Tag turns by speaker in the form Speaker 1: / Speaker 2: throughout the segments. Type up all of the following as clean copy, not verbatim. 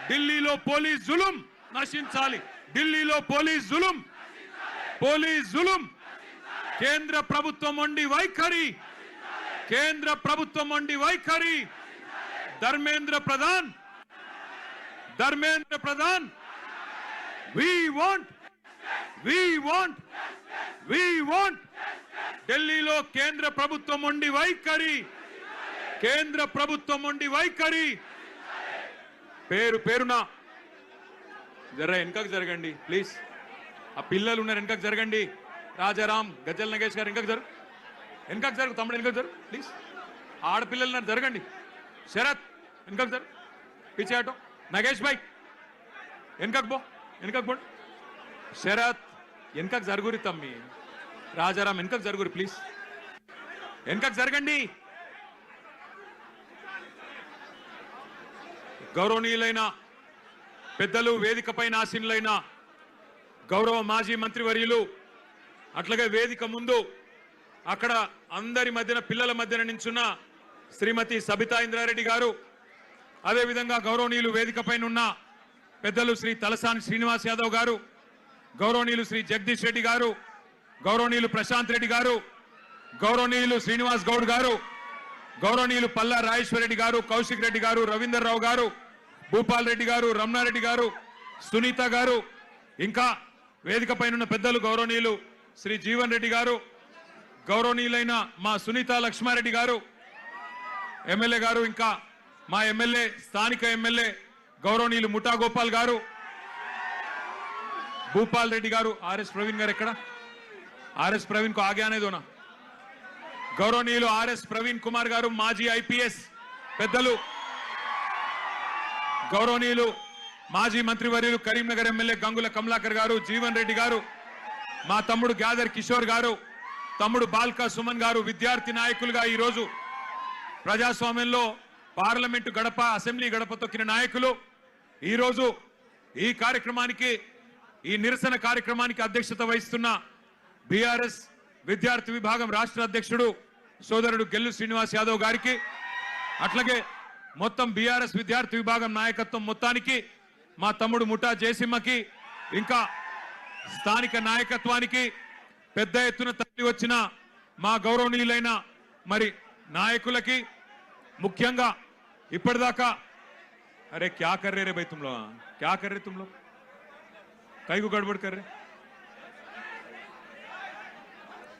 Speaker 1: ఢిల్లీలో పోలీస్ జులుం నశించాలి. ఢిల్లీలో పోలీస్ జులుం కేంద్ర ప్రభుత్వం మొండి వైఖరి, కేంద్ర ప్రభుత్వం మొండి వైఖరి. ధర్మేంద్ర ప్రధాన్ we want ఢిల్లీలో కేంద్ర ప్రభుత్వం మొండి వైఖరి, కేంద్ర ప్రభుత్వం మొండి వైఖరి. పేరున జర వెనకకు జరగండి ప్లీజ్. ఆ పిల్లలు ఉన్నారు, వెనకకు జరగండి. రాజారాం, గజ్జల్ నగేష్ గారు వెనకకు జరుగు. తమ్ముడు వెనకకు జరుగు ప్లీజ్. ఆడపిల్లలు ఉన్నారు, జరగండి. శరత్ వెనకకు జరుగు. పిచ్చే ఆటో నగేష్ భాయ్ వెనకకు పో. శరత్ వెనకకు జరుగురి తమ్మి. రాజారాం వెనకకు జరుగురి ప్లీజ్. వెనకకు జరగండి. గౌరవనీయులైన పెద్దలు, వేదికపైన ఆసీనులైన గౌరవ మాజీ మంత్రివర్యులు, అట్లాగే వేదిక ముందు అక్కడ అందరి మధ్యన పిల్లల మధ్యన నించున్న శ్రీమతి సబితా ఇంద్రారెడ్డి గారు, అదేవిధంగా గౌరవనీయులు వేదికపైన ఉన్న పెద్దలు శ్రీ తలసాని శ్రీనివాస్ యాదవ్ గారు, గౌరవనీయులు శ్రీ జగదీష్ రెడ్డి గారు, గౌరవనీయులు ప్రశాంత్ రెడ్డి గారు, గౌరవనీయులు శ్రీనివాస్ గౌడ్ గారు, గౌరవనీయులు పల్లా రాజేశ్వర రెడ్డి గారు, కౌశిక్ రెడ్డి గారు, రవీందర్ రావు గారు, భూపాల్ రెడ్డి గారు, రమణారెడ్డి గారు, సునీత గారు, ఇంకా వేదిక పైన పెద్దలు గౌరవనీయులు శ్రీ జీవన్ రెడ్డి గారు, గౌరవనీయులైన మా సునీత లక్ష్మారెడ్డి గారు ఎమ్మెల్యే గారు, ఇంకా మా ఎమ్మెల్యే, స్థానిక ఎమ్మెల్యే గౌరవనీయులు ముఠా గోపాల్ గారు, భూపాల్ రెడ్డి గారు, ఆర్ఎస్ ప్రవీణ్ గారు ఎక్కడ? ఆర్ఎస్ ప్రవీణ్ కు ఆగే అనేదోనా? గౌరవనీయులు ఆర్ఎస్ ప్రవీణ్ కుమార్ గారు, మాజీ ఐపీఎస్ పెద్దలు, గౌరవనీయులు మాజీ మంత్రివర్యులు కరీంనగర్ ఎమ్మెల్యే గంగుల కమలాకర్ గారు, జీవన్ రెడ్డి గారు, మా తమ్ముడు గ్యాదర్ కిషోర్ గారు, తమ్ముడు బాల్కా సుమన్ గారు, విద్యార్థి నాయకులుగా ఈరోజు ప్రజాస్వామ్యంలో పార్లమెంటు గడప, అసెంబ్లీ గడప తొక్కిన నాయకులు, ఈరోజు ఈ కార్యక్రమానికి, ఈ నిరసన కార్యక్రమానికి అధ్యక్షత వహిస్తున్న బీఆర్ఎస్ విద్యార్థి విభాగం రాష్ట్ర అధ్యక్షుడు సోదరుడు గెల్లు శ్రీనివాస్ యాదవ్ గారికి, అట్లాగే మొత్తం బీఆర్ఎస్ విద్యార్థి విభాగం నాయకత్వం మొత్తానికి, మా తమ్ముడు ముఠా జయసింహకి, ఇంకా స్థానిక నాయకత్వానికి, పెద్ద ఎత్తున తరలి వచ్చిన మా గౌరవనీయులైన మరి నాయకులకి, ముఖ్యంగా ఇప్పటిదాకా అరే క్యా కర్రే రే భయ్ తుమ్లో, క్యా కర్రే తుమ్లో, కైకు గడబడి కర్రే.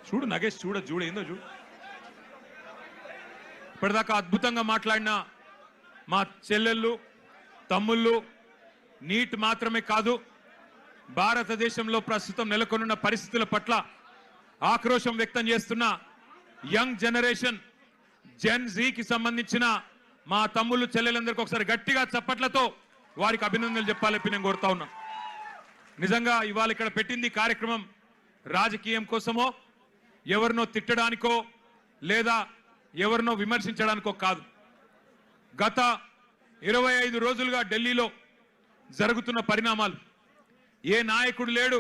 Speaker 1: చూడు నగేష్, చూడు ఏందో చూడు. ఇప్పటిదాకా అద్భుతంగా మాట్లాడిన మా చెల్లెళ్ళు, తమ్ముళ్ళు, నీట్ మాత్రమే కాదు, భారతదేశంలో ప్రస్తుతం నెలకొన్న పరిస్థితుల పట్ల ఆక్రోశం వ్యక్తం చేస్తున్న యంగ్ జనరేషన్ జెన్ జీకి సంబంధించిన మా తమ్ముళ్ళు, చెల్లెలందరికీ ఒకసారి గట్టిగా చప్పట్లతో వారికి అభినందనలు చెప్పాలని నేను కోరుతా ఉన్నా. నిజంగా ఇవాళ ఇక్కడ పెట్టింది కార్యక్రమం రాజకీయం కోసమో, ఎవరినో తిట్టడానికో, లేదా ఎవరినో విమర్శించడానికో కాదు. గత 25 రోజులుగా ఢిల్లీలో జరుగుతున్న పరిణామాలు, ఏ నాయకుడు లేడు,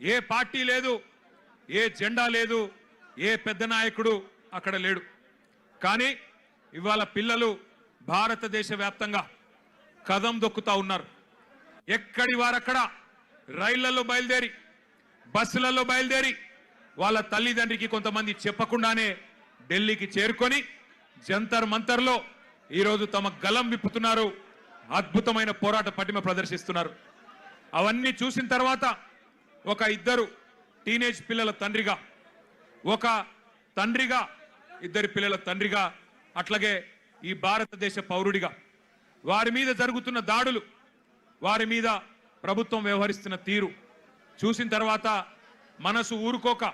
Speaker 1: ఏ పార్టీ లేదు, ఏ జెండా లేదు, ఏ పెద్ద నాయకుడు అక్కడ లేడు. కానీ ఇవాళ పిల్లలు భారతదేశ వ్యాప్తంగా కదం దొక్కుతా ఉన్నారు. ఎక్కడి వారక్కడ రైళ్లలో బయలుదేరి, బస్సులలో బయలుదేరి, వాళ్ళ తల్లిదండ్రికి కొంతమంది చెప్పకుండానే ఢిల్లీకి చేరుకొని జంతర్ మంతర్లో ఈరోజు తమ గలం విప్పుతున్నారు, అద్భుతమైన పోరాట పటిమ ప్రదర్శిస్తున్నారు. అవన్నీ చూసిన తర్వాత ఒక ఇద్దరు టీనేజ్ పిల్లల తండ్రిగా, ఒక తండ్రిగా, ఇద్దరి పిల్లల తండ్రిగా, అట్లాగే ఈ భారతదేశ పౌరుడిగా వారి మీద జరుగుతున్న దాడులు, వారి మీద ప్రభుత్వం వ్యవహరిస్తున్న తీరు చూసిన తర్వాత మనసు ఊరుకోక,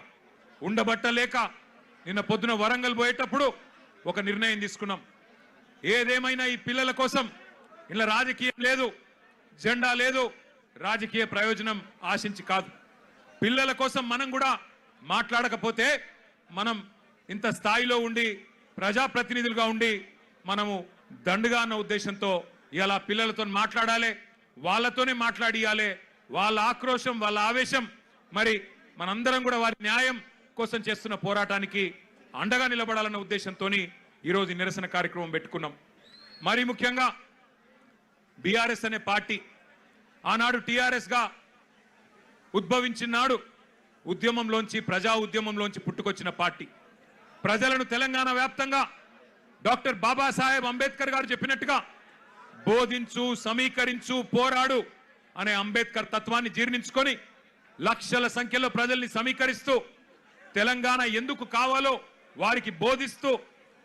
Speaker 1: ఉండబట్టలేక నిన్న పొద్దున వరంగల్ పోయేటప్పుడు ఒక నిర్ణయం తీసుకున్నాం. ఏదేమైనా ఈ పిల్లల కోసం ఇలా రాజకీయం లేదు, జెండా లేదు, రాజకీయ ప్రయోజనం ఆశించి కాదు. పిల్లల కోసం మనం కూడా మాట్లాడకపోతే మనం ఇంత స్థాయిలో ఉండి, ప్రజాప్రతినిధులుగా ఉండి మనము దండుగా అన్న ఉద్దేశంతో ఇలా పిల్లలతో మాట్లాడాలి, వాళ్ళతోనే మాట్లాడియాలి. వాళ్ళ ఆక్రోశం, వాళ్ళ ఆవేశం, మరి మనందరం కూడా వారి న్యాయం కోసం చేస్తున్న పోరాటానికి అండగా నిలబడాలన్న ఉద్దేశంతో ఈరోజు నిరసన కార్యక్రమం పెట్టుకున్నాం. మరి ముఖ్యంగా బీఆర్ఎస్ అనే పార్టీ ఆనాడు టీఆర్ఎస్ గా ఉద్భవించినాడు ఉద్యమంలోంచి ప్రజా ఉద్యమంలోంచి పుట్టుకొచ్చిన పార్టీ ప్రజలను తెలంగాణ వ్యాప్తంగా డాక్టర్ బాబాసాహెబ్ అంబేద్కర్ గారు చెప్పినట్టుగా బోధించు సమీకరించు పోరాడు అనే అంబేద్కర్ తత్వాన్ని జీర్ణించుకొని లక్షల సంఖ్యలో ప్రజల్ని సమీకరిస్తూ తెలంగాణ ఎందుకు కావాలో వారికి బోధిస్తూ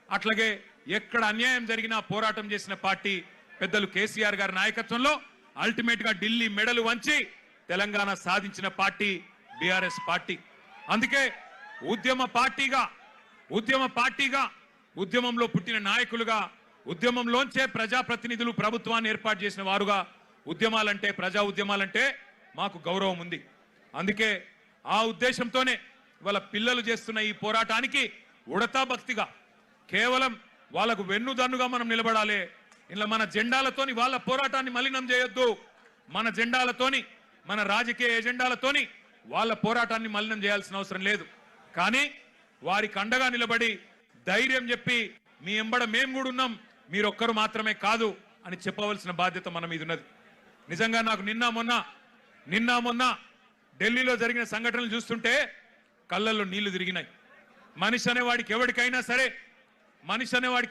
Speaker 1: అట్లాగే ఎక్కడ అన్యాయం జరిగినా పోరాటం చేసిన పార్టీ పెద్దలు కేసీఆర్ గారి నాయకత్వంలో అల్టిమేట్ గా ఢిల్లీ మెడలు వంచి తెలంగాణ సాధించిన పార్టీ బీఆర్ఎస్ పార్టీ అందుకే ఉద్యమ పార్టీగా ఉద్యమంలో పుట్టిన నాయకులుగా ఉద్యమంలోంచే ప్రజాప్రతినిధులు ప్రభుత్వాన్ని ఏర్పాటు చేసిన వారుగా ఉద్యమాలంటే ప్రజా ఉద్యమాలంటే మాకు గౌరవం ఉంది అందుకే ఆ ఉద్దేశంతోనే వాళ్ళ పిల్లలు చేస్తున్న ఈ పోరాటానికి ఉడతా భక్తిగా కేవలం వాళ్ళకు వెన్నుదన్నుగా మనం నిలబడాలి ఇలా మన జెండాలతోని వాళ్ళ పోరాటాన్ని మలినం చేయొద్దు మన జెండాలతోని మన రాజకీయ ఎజెండాలతోని వాళ్ళ పోరాటాన్ని మలినం చేయాల్సిన అవసరం లేదు కానీ వారికి అండగా నిలబడి ధైర్యం చెప్పి మీ ఎంబడ మేము కూడా ఉన్నాం మీరొక్కరు మాత్రమే కాదు అని చెప్పవలసిన బాధ్యత మన మీద ఉన్నది నిజంగా నాకు నిన్న మొన్న ఢిల్లీలో జరిగిన సంఘటనలు చూస్తుంటే కళ్ళల్లో నీళ్లు తిరిగినాయి మనిషి అనేవాడికి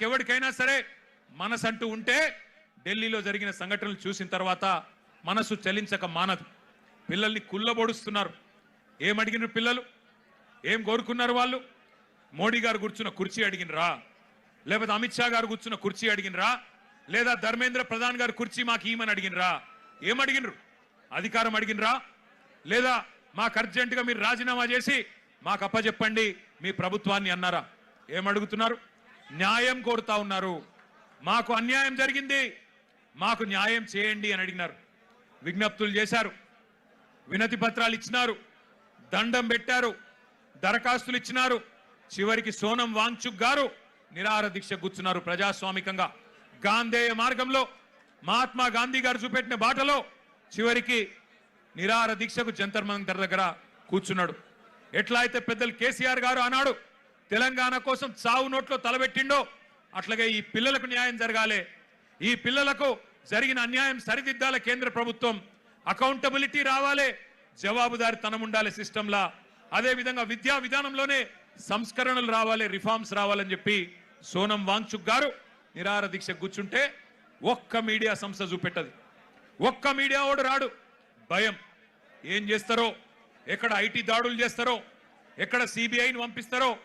Speaker 1: ఎవరికైనా సరే మనసంటూ ఉంటే ఢిల్లీలో జరిగిన సంఘటనలు చూసిన తర్వాత మనసు చలించక మానదు పిల్లల్ని కుల్లబొడుస్తున్నారు ఏమడిగినారు పిల్లలు ఏం కోరుకున్నారు వాళ్ళు మోడీ గారు కూర్చున్న కుర్చీ అడిగినరా లేకపోతే అమిత్ షా గారు కూర్చున్న కుర్చీ అడిగినరా లేదా ధర్మేంద్ర ప్రధాన్ గారు కుర్చీ మాకు ఈమని అడిగినరా ఏమడిగినరు అధికారం అడిగినరా లేదా మాకు అర్జెంటుగా మీరు రాజీనామా చేసి మాకు అప్పచెప్పండి మీ ప్రభుత్వాన్ని అన్నారా ఏమడుగుతున్నారు న్యాయం కోరుతా ఉన్నారు మాకు అన్యాయం జరిగింది మాకు న్యాయం చేయండి అని అడిగినారు విజ్ఞప్తులు చేశారు వినతి పత్రాలు ఇచ్చినారు దండం పెట్టారు దరఖాస్తులు ఇచ్చినారు చివరికి సోనం వాంగ్చుక్ గారు నిరాహార దీక్ష కూర్చున్నారు ప్రజాస్వామికంగా గాంధేయ మార్గంలో మహాత్మా గాంధీ గారు చూపెట్టిన బాటలో చివరికి నిరాహార దీక్షకు జంతర్ మంతర్ దగ్గర కూర్చున్నాడు ఎట్లా అయితే పెద్దలు కేసీఆర్ గారు ఆనాడు తెలంగాణ కోసం చావు నోట్లో తలబెట్టిండో అట్లాగే ఈ పిల్లలకు న్యాయం జరగాలి ఈ పిల్లలకు జరిగిన అన్యాయం సరిదిద్దాల కేంద్ర ప్రభుత్వం అకౌంటబిలిటీ రావాలి జవాబుదారితనం ఉండాలి సిస్టంలా అదే విధంగా విద్యా విధానంలోనే సంస్కరణలు రావాలి రిఫార్మ్స్ రావాలని చెప్పి సోనం వాంగ్చుక్ గారు నిరాహార దీక్ష కూర్చుంటే ఒక్క మీడియా సంస్థ చూపెట్టది ఒక్క మీడియా ఓడు రాడు భయం ఏం చేస్తారో ఎక్కడ ఐటీ దాడులు చేస్తారో ఎక్కడ సిబిఐని పంపిస్తారో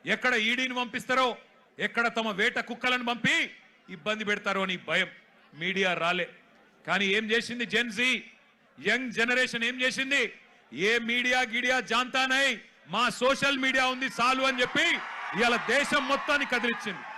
Speaker 1: ఎక్కడ ఈడీని పంపిస్తారో ఎక్కడ తమ వేట కుక్కలను పంపి ఇబ్బంది పెడతారో అని భయం మీడియా రాలే కానీ ఏం చేసింది జెన్జీ యంగ్ జనరేషన్ ఏం చేసింది ఏ మీడియా గిడియా జాంతా నై మా సోషల్ మీడియా ఉంది చాలు అని చెప్పి ఇవాళ దేశం మొత్తాన్ని కదిలిచ్చింది